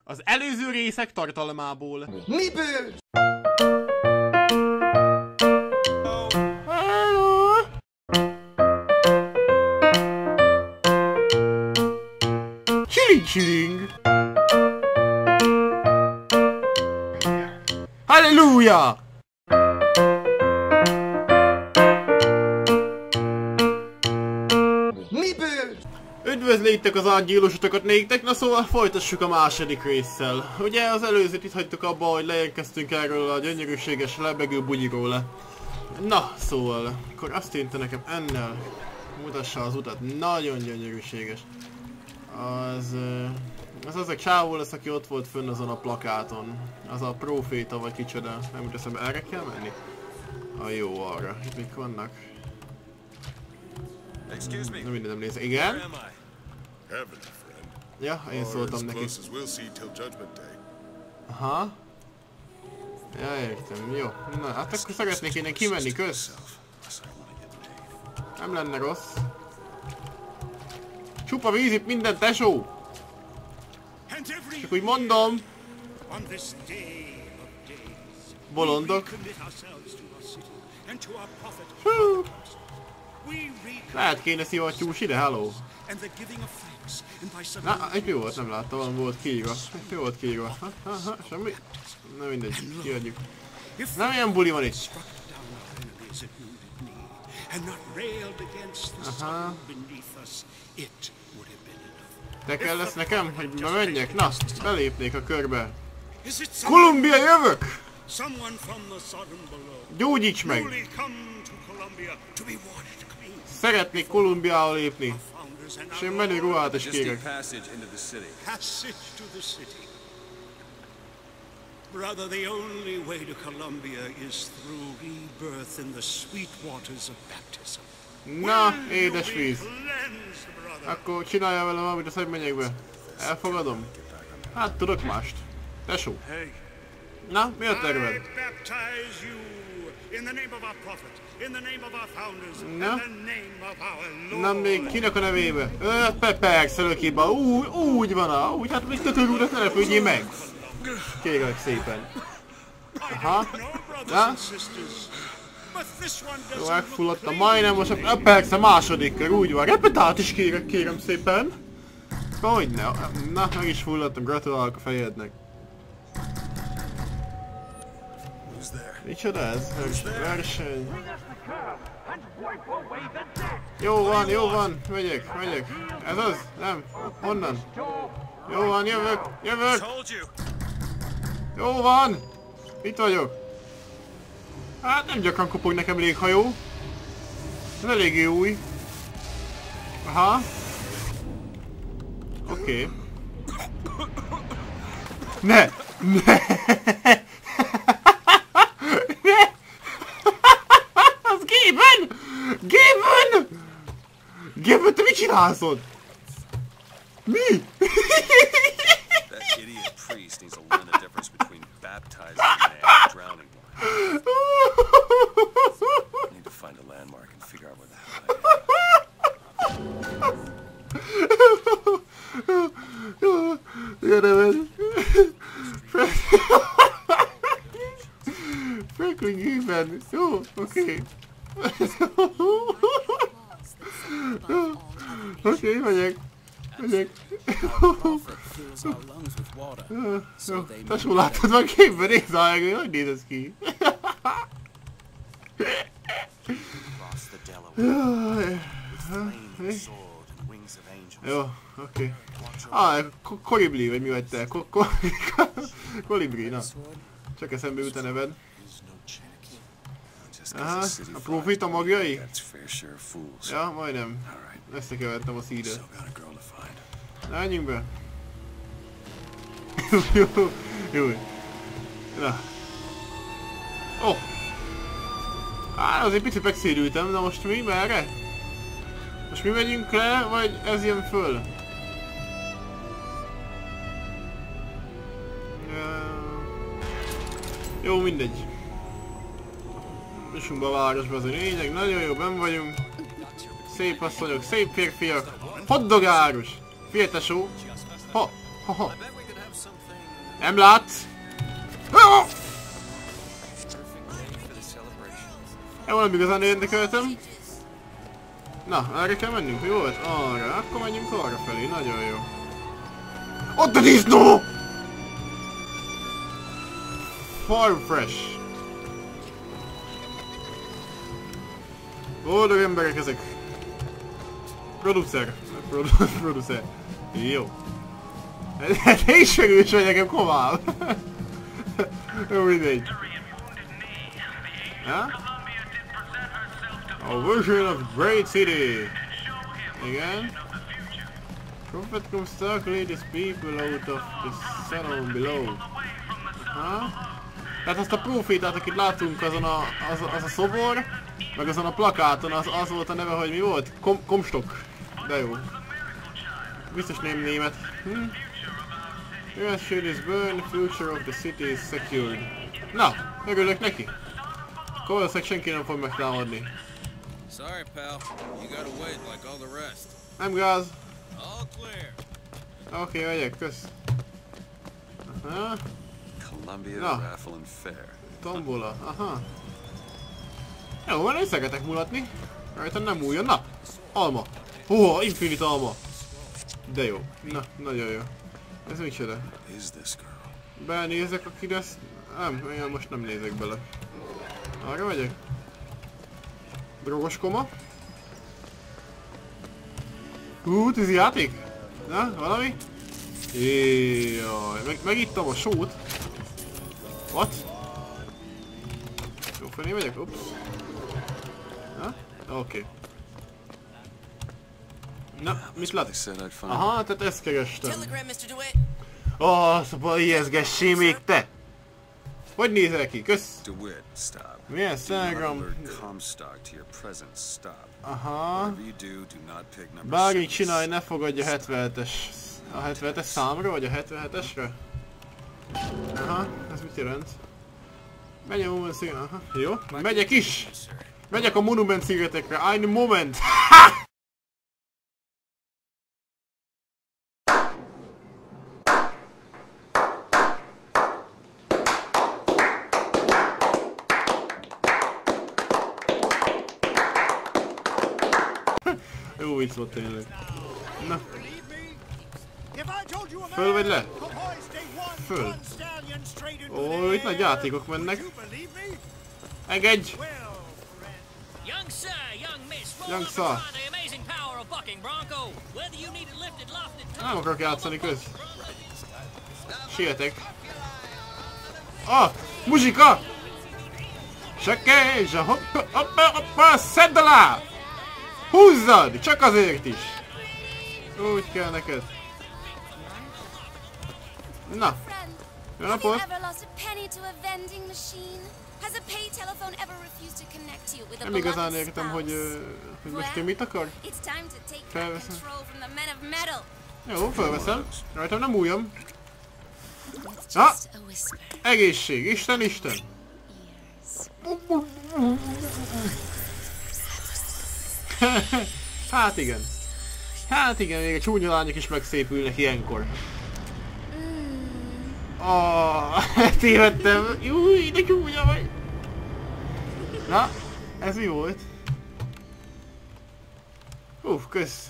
Az előző részek tartalmából. Miből? Chilling! Halleluja! Miből? Üdvözlétek az átgyilkosokat néktek, na szóval folytassuk a második résszel. Ugye az előzőt itt hagytuk abba, hogy leérkeztünk erről a gyönyörűséges lebegő bugyiról. Na, szóval, akkor azt tűnte nekem ennél mutassa az utat, nagyon gyönyörűséges. Az a csávó lesz, aki ott volt fönn azon a plakáton. Az a proféta vagy kicsoda, nem jut eszembe, erre kell menni? Jó, arra. Itt mik vannak? Nem minden nem nézze. Igen? Ja, én szóltam neki. Aha. Ja, értem, jó. Na, hát akkor szeretnék innen kimenni, kösz. Nem lenne rossz. Csupa víz itt minden, tesó! Csak úgy mondom. Bolondok. Hú. Lehet kéne szivattyús ide, hello. Na, egy mi volt? Nem láttam, valami volt kiírva. Mi volt kiírva? Semmi? Na mindegy, kiadjuk. Nem ilyen buli van itt. Aha. Te kell lesz nekem, hogy bemenjek? Na, belépnék a körbe. Kolumbia, jövök! Gyógyíts meg! Szeretnék Kolumbiába lépni. És én menő ruhát is kérek. Brother, the only way to Columbia is through rebirth in the sweet waters of baptism. Na, édes víz. Akkor csinálja velem valamit, azt hogy menjek be. Elfogadom? Hát tudok mást. Tesó. Na, mi a terved? Na? Na, még kinek a nevébe? Persze, lökiba. Úgy van, úgy, hát még tötör úrat ne lepődjél meg. Kérlek szépen. Aha. Na? Jó, megfulladtam, majdnem most, persze második kör, úgy van. Repetát is kérek, kérem szépen. Hogyne? Na, meg is fulladtam, gratulálok a fejednek. Micsoda ez? Verseny. Jó van, megyek. Ez az? Nem? Honnan? Jó van, jövök! Jó van! Itt vagyok. Hát nem gyakran kopog nekem léghajó. Ez eléggé új. Aha. Oké. Ne! Az Gaben, te mit csinálsz ott? Mi? Franklin Gaben. Jó, oké. Oké, megyek. Tesó, láttad már képben? Nézd meg, hogy néz ez ki? Jó, oké. Kolibri, vagy mi vagy te? Kolibri, na. Csak eszembe jut a neved. Aha, a profita magjai? Ja, majdnem. Összekevertem a szídet. Na, menjünk be. Jó. Na. Oh. Hát azért picit megszérültem, de most mi? Merre? Most mi megyünk le, vagy ez jön föl? Jó, mindegy. Jussunk be a városba, az a lényeg. Nagyon jó, benn vagyunk. Szép asszonyok, szép férfiak. Hoddogárus! Figyelj, tesó! Ha! Nem látsz? Jó, nem igazán érdekeltem. Na, erre kell mennünk? Jó volt? Arra. Akkor menjünk arra felé. Nagyon jó. Ott a disznó! Farm Fresh. Boldog emberek ezek. Producer. Producer. Jó. Hát én is megős vagy nekem komám. Jó, mindegy. Ha? A version of Great City. Igen. Prophet comes to lead his people out of the salon below. Ha? Tehát azt a profétát, akit látunk azon az a szobor, meg azon a plakáton, az volt a neve, hogy mi volt? Comstock. De jó. Biztos nem német. US shit is burned, future of the city is secured. Na, örülök neki. Akkor valószínűleg senki nem fog megtámadni. Sorry, pal. You gotta wait like all the rest. Nem gáz. All clear. Oké, megyek, kösz. Aha. Columbia Raffle and Fair. Tombola, aha. Jó, van, összegetek mulatni. Rajtam nem múljon, na! Alma! Hó, infinite alma! De jó. Na, nagyon jó. Ez micsoda? Belenézek, aki ezt... Nem, én most nem nézek bele. Arra megyek? Drogos koma? Tízi játék? Na, valami? Jaj, megittam a sót. What? Jó felé megyek? Ups. Na? Oké. Na, mit lát? Aha, tehát ezt kerestem. Szóval ijeszgessé még te! Hogy nézel ki? Kösz! Milyen Telegram? Aha. Bármit csinálj, ne fogadj a 77-es. A 77-es számra, vagy a 77-esre? Aha, ez mit jelent? Menj a Monument szigetre, aha, jó. Megyek is! Megyek a Monument szigetekre, ein Moment! Jó vicc volt tényleg. Na. Föl vagy le? Föl. Ó, itt nagy játékok mennek. Engedj! Young Sir. Nem akarok játszani köz. Sietek. Ah! Muzsika! Sekézsa! Hoppa, hoppa, hoppa! Szedd alá! Húzzad! Csak azért is! Úgy kell neked. Na! Jó napot! Nem igazán értem, hogy most én mit akar? Felveszem. Jó, felveszem. Rajtam nem újjam. Ha! Egészség! Isten, Isten! Hát igen. Hát igen, még a csúnya lányok is megszépülnek ilyenkor. Tévedtem. Júj, de csúnya vagy. Na, ez mi volt? Kösz.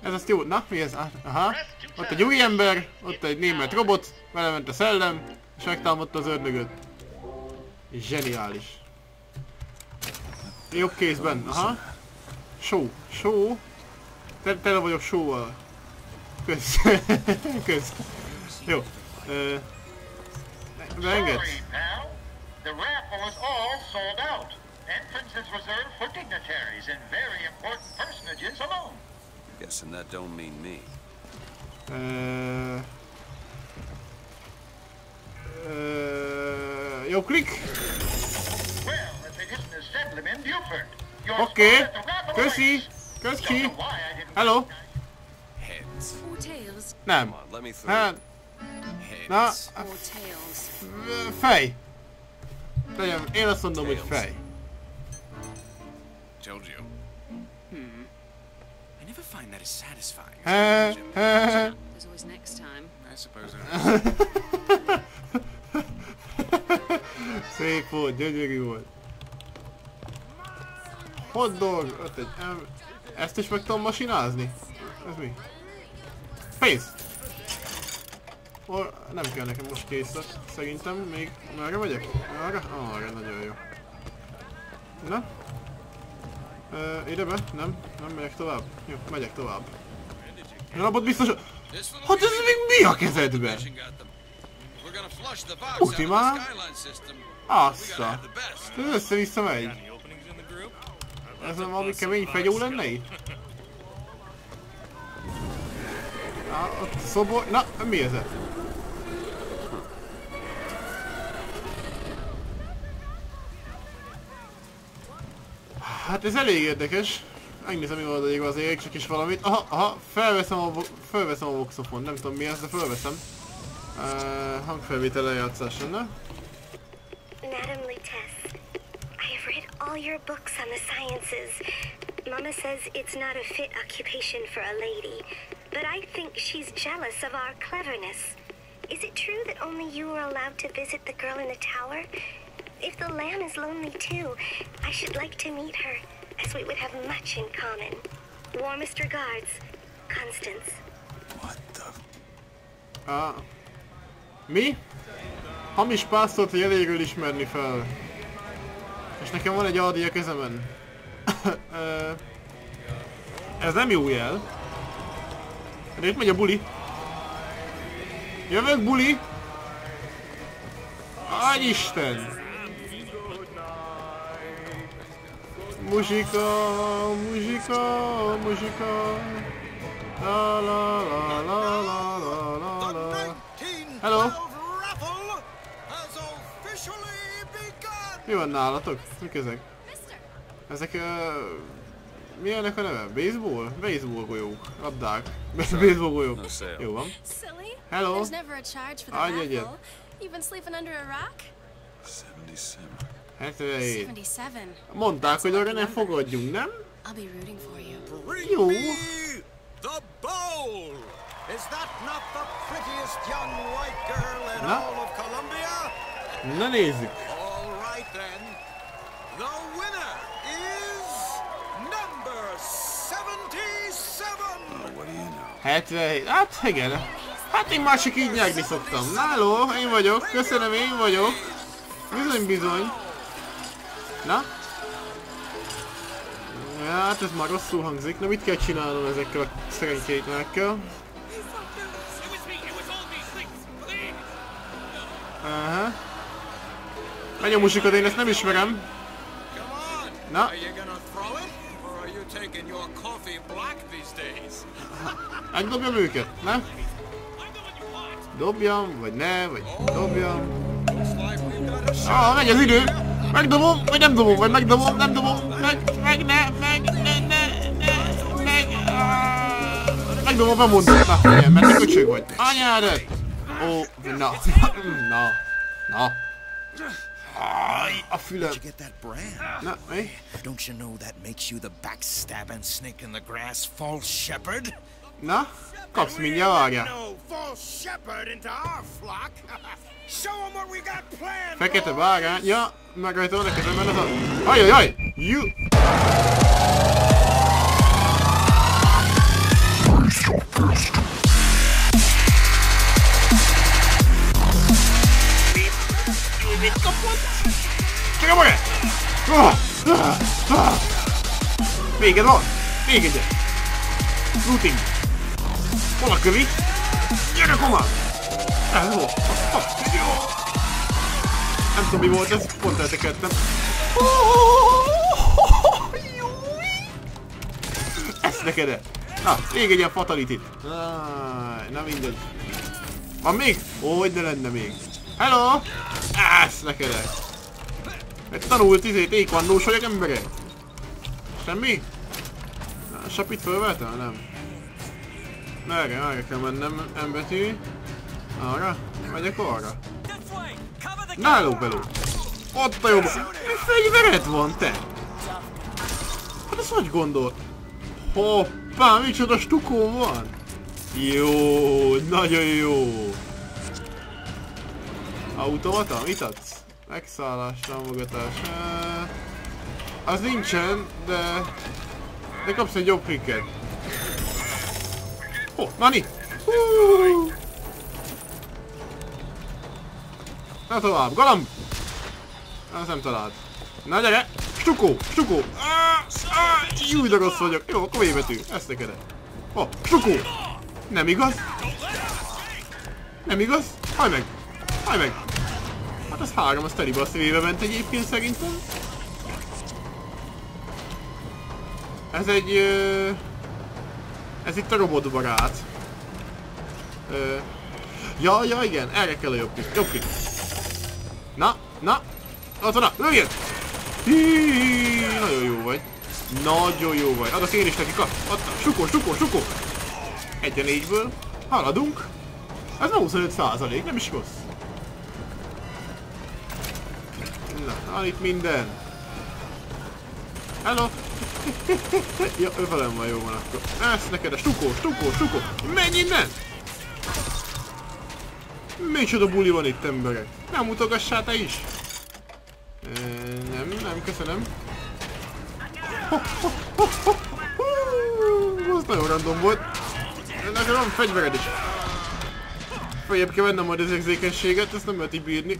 Ez azt jó. Na, mi ez? Aha. Ott egy új ember, ott egy német robot, vele ment a szellem, és megtámadta az ördögöt. Zseniális. Jobb kézben, aha. Show. Tele vagyok show-val. Kösz. Kösz. Jó. Beengedsz? The raffle is all sold out. Entrance is reserved for dignitaries and very important personages alone. Guessing that don't mean me. Jó, klik. Well, if it isn't Assemblyman Buford. Oké. Köszi. Köszi. Hello. Nem. Hát. Na. Fej. Én azt mondom, hogy fej. Told you. I never find that as satisfying. There's always next time. suppose Szép volt, gyönyörű volt. Hotdog, ott egy ezt is meg tudom masinázni? Ez mi? Pénz! Nem kell nekem most készlet, szerintem még... Merre megyek? Arra? Arra, nagyon jó. Na? Ide be? Nem megyek tovább? Jó, megyek tovább. Rabot biztos... Hát ez még mi a kezedben? Uti már? Assza! Ez össze-vissza megy. Ez valami kemény fegyó lenne itt? Ott szobor... Na, mi ez? Hát ez elég érdekes. Megnézem, mi van odaírva azért, csak is valamit. Aha, felveszem a voxofon, nem tudom mi ez, de felveszem. Hangfelvétel lejátszás lenne. Madam Lutece, I have read all your books on the sciences. Mama says it's not a fit occupation for a lady, but I think she's jealous of our cleverness. Is it true that only you are allowed to visit the girl in the tower? If the lamb is lonely too, I should like to meet her, as we would have much in common. Warmest regards, Constance. What the... Mi? Hamis pásztort a jeléről ismerni fel. És nekem van egy Aldi a kezemen. Ez nem jó jel. De itt megy a buli. Jövök, buli! Agyisten! Muzsika, muzsika, muzsika. La la la la la la la la. Hello! Mi van nálatok? Mik ezek? Ezek milyenek a neve? Baseball? Baseball golyók. Labdák. Baseball golyók. Jó van. Hello! Adj egyet. You've been sleeping under a rock? 77. 77. Mondták, hogy arra ne fogadjunk, nem? I'll be rooting for you. Jó. The bowl! Is that not the prettiest young white girl in Na? all of Columbia? Na nézzük. All right then. The winner is number 77. What do you know? 77. Hát igen. Hát én már csak így nyerni szoktam. Náló, én vagyok. Köszönöm, én vagyok. Bizony, bizony. Na? Ja, hát ez már rosszul hangzik. Na mit kell csinálnom ezekkel a szerencsétlenekkel? Aha. Megy a musikot, én ezt nem ismerem. Na? Megdobjam őket, ne? Dobjam, vagy ne, vagy dobjam. Megy az idő! Megdobom, vagy nem dobom, vagy megdobom, nem dobom, megdobom, bemondom. Na, igen, mert te köcsög vagy. Anyádat! Ó, na. A fülem. Na, mi? Don't you know that makes you the backstabbing snake in the grass, false shepherd? Na? Kapsz mindjárt, várjál. No false shepherd into our flock. Show 'em what we got planned. Fekete bárány. Ja, meg rajta van a kezemben az a... Ajajaj! You! Mit kapott? Csak a magát! Véged van! Még egyet! Looting! Hol a kövi? Gyere, komár! Ez volt! Nem tudom mi volt ez, pont eltekertem. Ezt neked! Na, még egy ilyen fatalitit! Na mindegy. Van még? Ó, hogy ne lenne még. Hello! Ezt neked! Egy tanult ékvandós vagyok emberek! Semmi? A sapit fölvettem? Nem. Merre kell mennem, embetű. Arra? Megyek arra. Náló beló! Ott a jobb! Mi fegyvered van, te? Hát ezt hogy gondol? Hoppá, micsoda stukó van? Jó, nagyon jó. Automata? Mit adsz? Megszállás, támogatás. Az nincsen, de kapsz egy jobb klikket. Oh, Nani! Na tovább, galamb! Az nem talált. Na gyere! Stukó! Stukó! Júj, de rossz vagyok. Jó, akkor V-betű. Ezt neked. Oh, stukó! Nem igaz? Nem igaz? Hajj meg! Hajj meg! Hát az 3, az telibe a szívébe ment egyébként szerintem. Ez egy... ez itt a robotbarát. Ja, igen, erre kell a jobb klik. Jobb klik. Na, ott van, lőjön! Nagyon jó vagy. Nagyon jó vagy. Adok én is nekik a... Stukó! 1-4-ből. Haladunk. Ez már 25%, nem is rossz. Na, van itt minden. Hello! Ja, ő velem van, jó van akkor. Ezt neked a stukó! Menj innen! Micsoda buli van itt, emberek. Nem mutogassál te is? Nem, köszönöm. Az nagyon random volt. Nekem van fegyvered is. Feljebb kell vennem majd az érzékenységet, ezt nem lehet így bírni.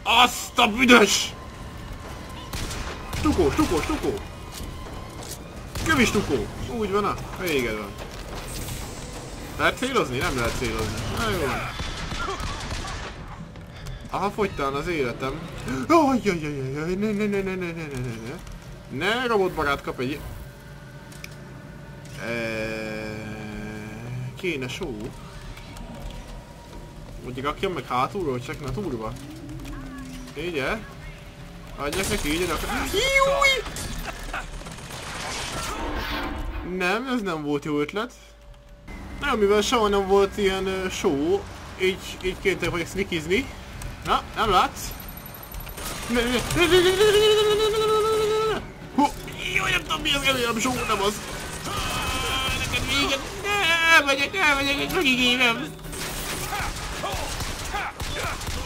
Azt a büdös! Stukó! Kövi stukó! Úgy van, véged van. Lehet célozni? Nem lehet célozni. Na jó. Aha, fogytán az életem. Ajjajajajaj, ne, robotbarát kap egy... Kéne só. Úgy rakjam meg hátulról, hogy csak ne túlba. Így el. Adjak neki így, Júj! Nem, ez nem volt jó ötlet. Nem, mivel soha nem volt ilyen show, így kénytelen vagyok sneakizni. Na, nem látsz? Jaj, nem tudom mi az elérem, show, nem az. Neked véget, elmegyek, egy megígérem.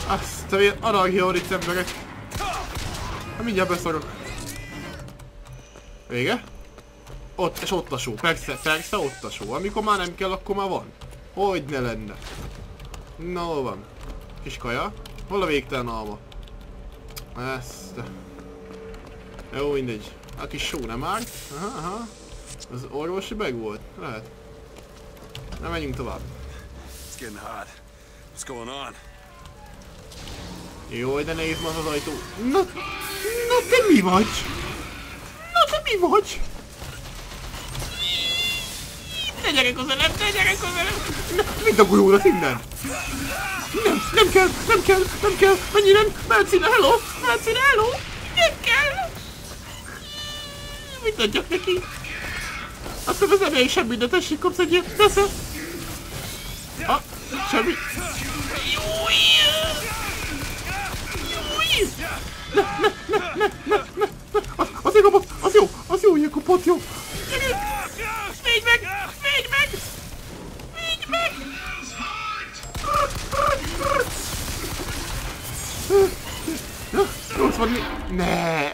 Azt a anarchia van itt, emberek. Hát mindjárt beszarok. Vége? Ott, és ott a só. Persze, ott a só. Amikor már nem kell, akkor már van. Hogy ne lenne. No, van. Kis kaja. Hol a végtelen alma? Ezt. Jó, mindegy. A kis só nem árt. Aha. Az orvosi bag volt? Lehet. Na, menjünk tovább. It's getting hot. What's going on? Jaj, de nézd már az ajtó. Na, te mi vagy? Ne gyere közelebb! Mit a golyódat innen? Nem kell! Menj innen! Mercina, hello! Nem kell! Mit adjak neki? Azt hiszem, az elég semmi, de tessék, kapsz egy ilyen, nesze! Semmi! Júj! Ne! Az jó, ilyen kopott, jó! Védj meg! Rossz van, ne!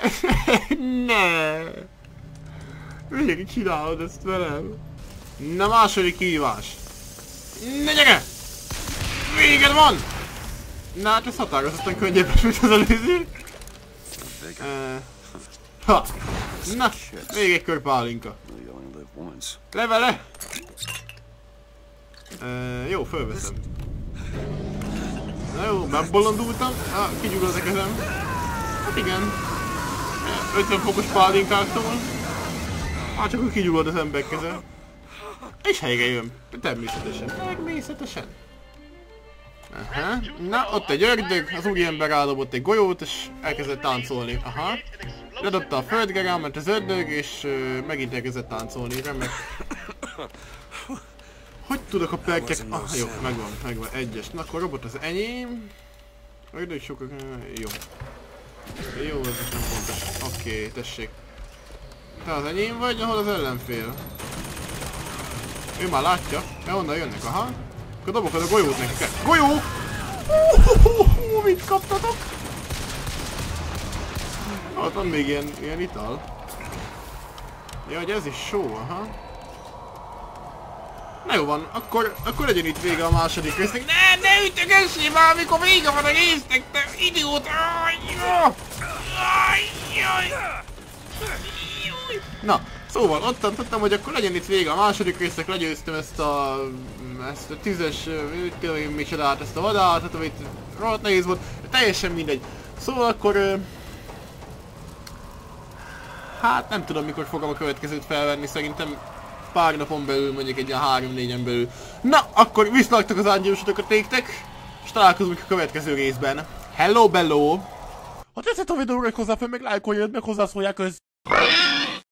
Végig csinálod ezt velem? Na, második kihívás! Ne gyere! Véged van! Na, hát ez határozottan könnyebb, mint az előző. Na, még egy kör pálinka. Levele! Jó, fölveszem. Na jó, megbolondultam. Kigyullad a kezem. Hát igen. 50 fokos pálinkáktól. Hát csak úgy kigyullad az ember keze. És helyre jön. Természetesen. Aha. Na, ott egy ördög, az úriember rádobott egy golyót, és elkezdett táncolni. Aha. Ledobta a földre, ráment az ördög, és megint elkezdett táncolni. Remek. Hogy tudok a perkek... jó, megvan, egyes. Na, akkor a robot az enyém. Ördög sokkal... jó. Jó, ez nem fontos. Oké, tessék. Te az enyém vagy, ahol az ellenfél? Ő már látja. Ja, onnan jönnek, aha. Akkor dobok a golyót nekik. Golyó! Mit kaptatok? Ott van még ilyen ital. Ja, hogy ez is só, aha. Na jó van, akkor legyen itt vége a második résznek. Ne ütögessél már, amikor vége van a résznek, te idióta! Na, szóval ott tudtam, hogy akkor legyen itt vége a második résznek, legyőztem ezt a 10-es, micsodát, ezt a vadállatot, amit rohadt nehéz volt, teljesen mindegy. Szóval akkor... hát nem tudom, mikor fogom a következőt felvenni, szerintem pár napon belül, mondjuk egy ilyen 3-4-en belül. Na, akkor viszlagtok az angyalosotokat néktek, és találkozunk a következő részben. Hello, bello! Ha tetszett a videó, hozzáfel, meg lájkolj, meg hozzászólják